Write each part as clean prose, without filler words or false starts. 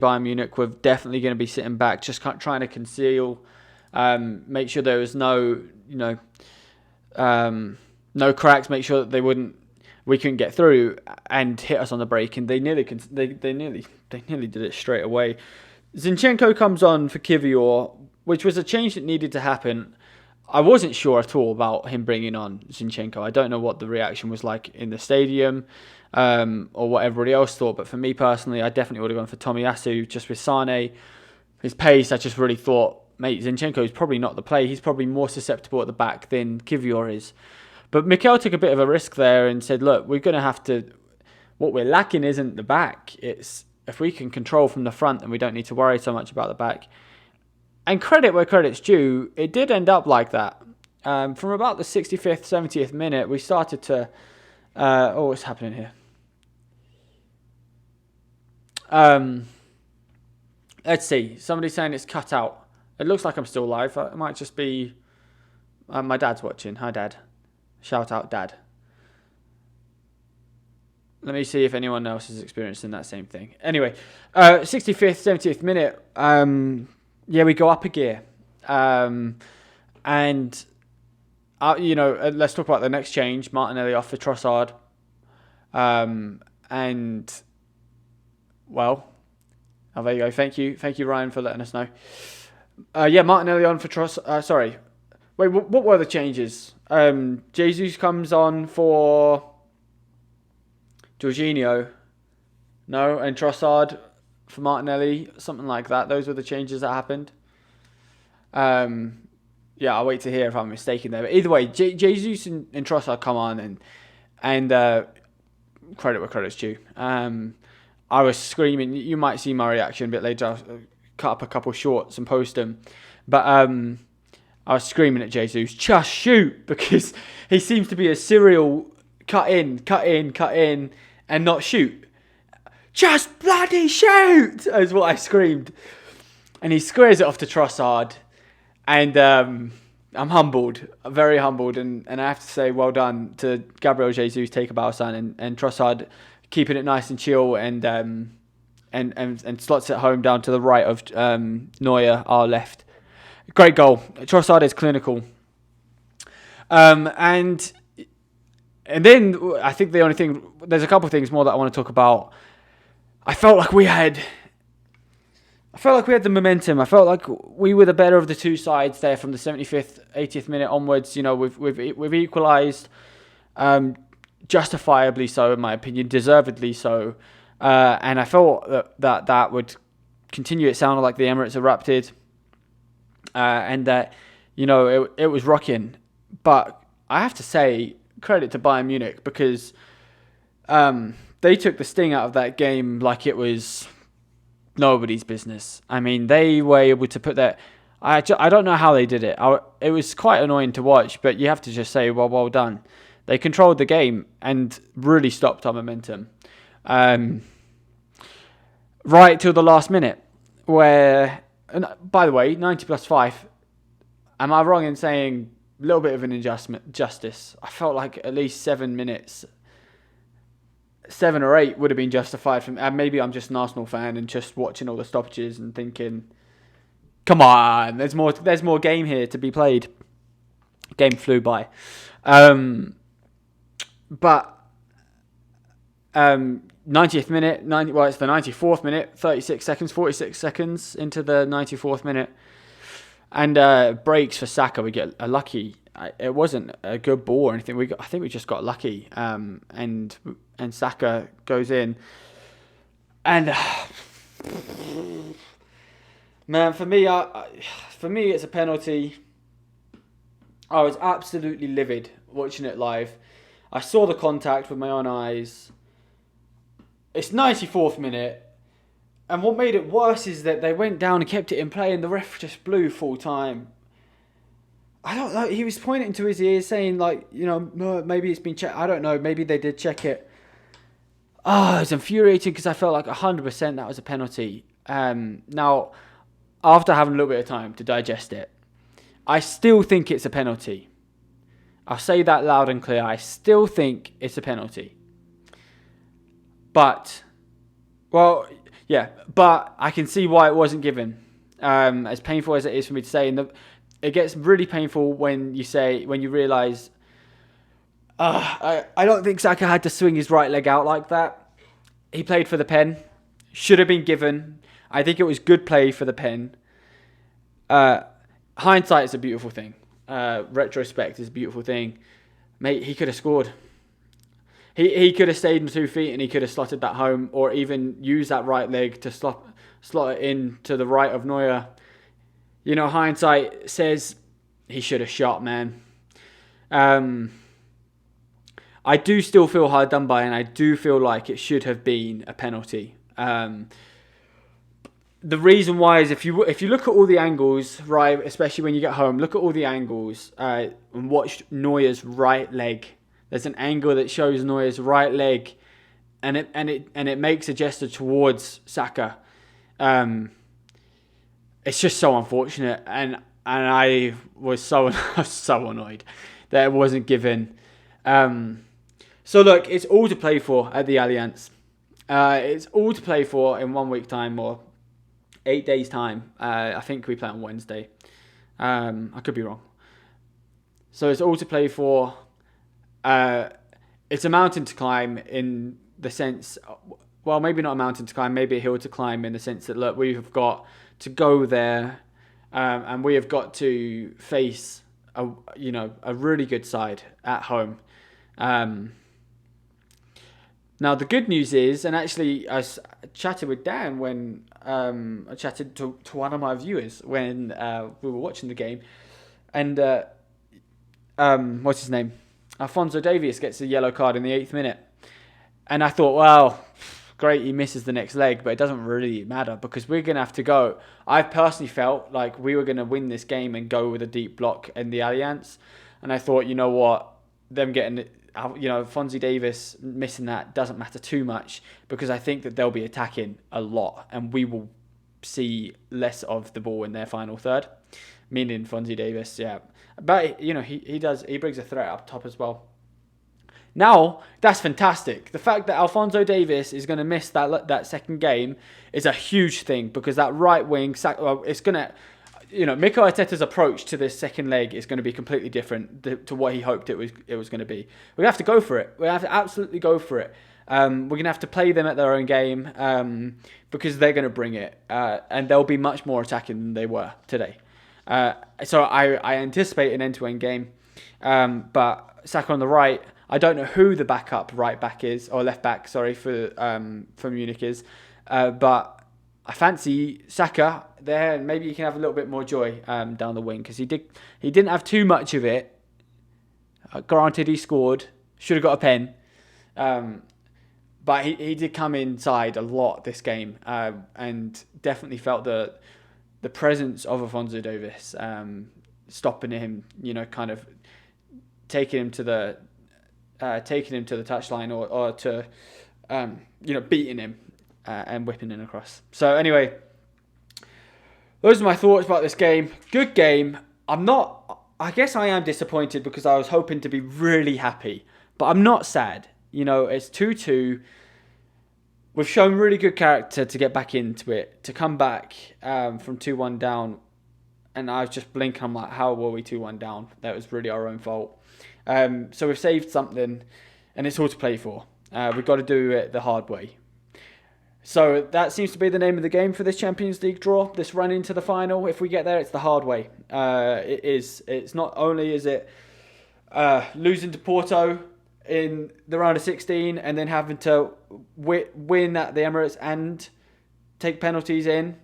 Bayern Munich were definitely going to be sitting back, just trying to conceal, make sure there was no, no cracks, make sure that we couldn't get through and hit us on the break, and they nearly did it straight away. Zinchenko comes on for Kivior, which was a change that needed to happen. I wasn't sure at all about him bringing on Zinchenko. I don't know what the reaction was like in the stadium, or what everybody else thought. But for me personally, I definitely would have gone for Tomiyasu just with Sane. His pace, I just really thought, mate, Zinchenko is probably not the play. He's probably more susceptible at the back than Kivior is. But Mikel took a bit of a risk there and said, look, we're going to have to... What we're lacking isn't the back. It's if we can control from the front, then we don't need to worry so much about the back. And credit where credit's due, it did end up like that. From about the 65th, 70th minute, we started to... what's happening here? Let's see. Somebody's saying it's cut out. It looks like I'm still live. It might just be... my dad's watching. Hi, Dad. Shout out, Dad. Let me see if anyone else is experiencing that same thing. Anyway, 65th, 70th minute, we go up a gear. Let's talk about the next change. Martinelli off for Trossard. There you go. Thank you, Ryan, for letting us know. Martinelli on for Trossard. Sorry. Wait, what were the changes? Jesus comes on for Jorginho. No, and Trossard for Martinelli. Something like that. Those were the changes that happened. I'll wait to hear if I'm mistaken there. But either way, Jesus and Trossard come on and credit where credit's due. I was screaming. You might see my reaction a bit later. I'll cut up a couple shorts and post them. But I was screaming at Jesus, just shoot, because he seems to be a serial cut in, and not shoot. Just bloody shoot, is what I screamed. And he squares it off to Trossard. And I'm humbled, very humbled. And I have to say well done to Gabriel Jesus, take a bow sign, and Trossard keeping it nice and chill and slots it home down to the right of Neuer, our left. Great goal. Trossard is clinical. And then I think the only thing, there's a couple of things more that I want to talk about. I felt like we had the momentum. I felt like we were the better of the two sides there from the 75th, 80th minute onwards. We've equalised, justifiably so, in my opinion, deservedly so. And I felt that would continue. It sounded like the Emirates erupted. And that, it was rocking. But I have to say, credit to Bayern Munich, because they took the sting out of that game like it was nobody's business. I mean, they were able to put that... I don't know how they did it. It was quite annoying to watch, but you have to just say, well done. They controlled the game and really stopped our momentum. Right till the last minute, where... And by the way, 90 plus 5, am I wrong in saying a little bit of an injustice? I felt like at least 7 minutes, 7 or 8 would have been justified. Maybe I'm just an Arsenal fan and just watching all the stoppages and thinking, come on, there's more game here to be played. Game flew by. But 90th minute, it's the 94th minute, 46 seconds into the 94th minute. And breaks for Saka. We get a lucky. It wasn't a good ball or anything. I think we just got lucky. And Saka goes in. And man, for me, it's a penalty. I was absolutely livid watching it live. I saw the contact with my own eyes. It's 94th minute. And what made it worse is that they went down and kept it in play and the ref just blew full time. I don't know. He was pointing to his ears saying, no, maybe it's been checked. I don't know. Maybe they did check it. It was infuriating because I felt like 100% that was a penalty. Now, after having a little bit of time to digest it, I still think it's a penalty. I'll say that loud and clear. I still think it's a penalty. But, Yeah, but I can see why it wasn't given. As painful as it is for me to say, and it gets really painful when you realise, I don't think Saka had to swing his right leg out like that. He played for the pen, should have been given. I think it was good play for the pen. Hindsight is a beautiful thing. Retrospect is a beautiful thing. Mate, he could have scored. He could have stayed on 2 feet and he could have slotted that home, or even used that right leg to slot it in to the right of Neuer. You know, hindsight says he should have shot, man. I do still feel hard done by, and I do feel like it should have been a penalty. The reason why is if you look at all the angles, right, especially when you get home, look at all the angles and watch Neuer's right leg. There's an angle that shows Neuer's right leg, and it makes a gesture towards Saka. It's just so unfortunate, and I was so annoyed that it wasn't given. So look, it's all to play for at the Allianz. It's all to play for in 1 week time or 8 days time. I think we play on Wednesday. I could be wrong. So it's all to play for. It's a mountain to climb in the sense, well, maybe not a mountain to climb, maybe a hill to climb in the sense that, look, we've got to go there, and we have got to face a really good side at home. Now the good news is, and actually I chatted with Dan when I chatted to one of my viewers when we were watching the game, and what's his name? Alphonso Davies gets a yellow card in the 8th minute. And I thought, well, great, he misses the next leg, but it doesn't really matter because we're going to have to go. I personally felt like we were going to win this game and go with a deep block in the Allianz. And I thought, you know what, them getting, Alphonso Davies missing that doesn't matter too much because I think that they'll be attacking a lot and we will see less of the ball in their final third. Meaning Fonzie Davies, yeah. But, he brings a threat up top as well. Now, that's fantastic. The fact that Alphonso Davies is going to miss that second game is a huge thing because that right wing, it's going to, Mikel Arteta's approach to this second leg is going to be completely different to what he hoped it was going to be. We're going to have to go for it. We have to absolutely go for it. We're going to have to play them at their own game because they're going to bring it. And they'll be much more attacking than they were today. So I anticipate an end-to-end game. But Saka on the right, I don't know who the backup right back is, or left back, sorry, for Munich is. But I fancy Saka there, and maybe you can have a little bit more joy down the wing because he didn't have too much of it. Granted, he scored, should have got a pen. But he did come inside a lot this game and definitely felt the presence of Alphonso Davies stopping him, kind of taking him to the touchline or to beating him and whipping him across. So anyway, those are my thoughts about this game. Good game. I guess I am disappointed because I was hoping to be really happy, but I'm not sad. It's 2-2. We've shown really good character to get back into it, to come back from 2-1 down. And I was just blinking. I'm like, how were we 2-1 down? That was really our own fault. So we've saved something, and it's all to play for. We've got to do it the hard way. So that seems to be the name of the game for this Champions League draw, this run into the final. If we get there, it's the hard way. It is. It's not only is it losing to Porto in the round of 16 and then having to win at the Emirates and take penalties in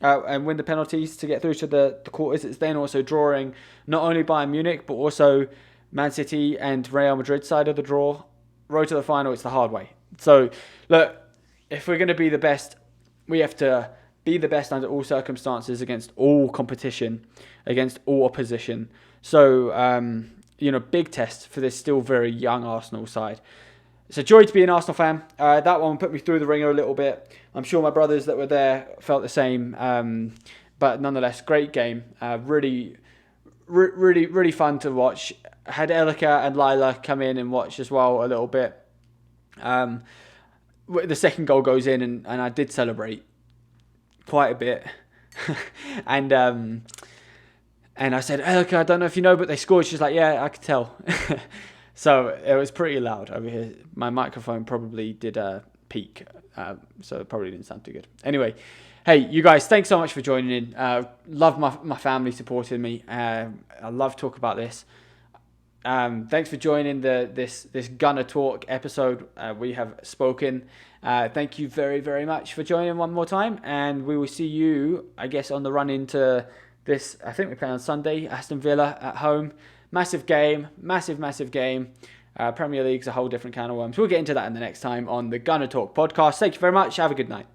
and win the penalties to get through to the quarters. It's then also drawing not only Bayern Munich but also Man City and Real Madrid side of the draw. Road to the final, it's the hard way. So look, if we're going to be the best, we have to be the best under all circumstances against all competition, against all opposition. So big test for this still very young Arsenal side. It's a joy to be an Arsenal fan. That one put me through the ringer a little bit. I'm sure my brothers that were there felt the same. But nonetheless, great game. Really, really fun to watch. Had Elika and Lila come in and watch as well a little bit. The second goal goes in and I did celebrate. quite a bit. and I said, hey, look, I don't know if you know, but they scored. She's like, yeah, I could tell. So it was pretty loud over here. My microphone probably did peak, so it probably didn't sound too good. Anyway, hey, you guys, thanks so much for joining in. Love my family supporting me. I love talk about this. Thanks for joining this Gunner Talk episode. We have spoken. Thank you very, very much for joining one more time, and we will see you, I guess, on the run into this. I think we play on Sunday, Aston Villa at home. Massive game, massive game. Premier League's a whole different can of worms. We'll get into that in the next time on the Gunner Talk podcast. Thank you very much. Have a good night.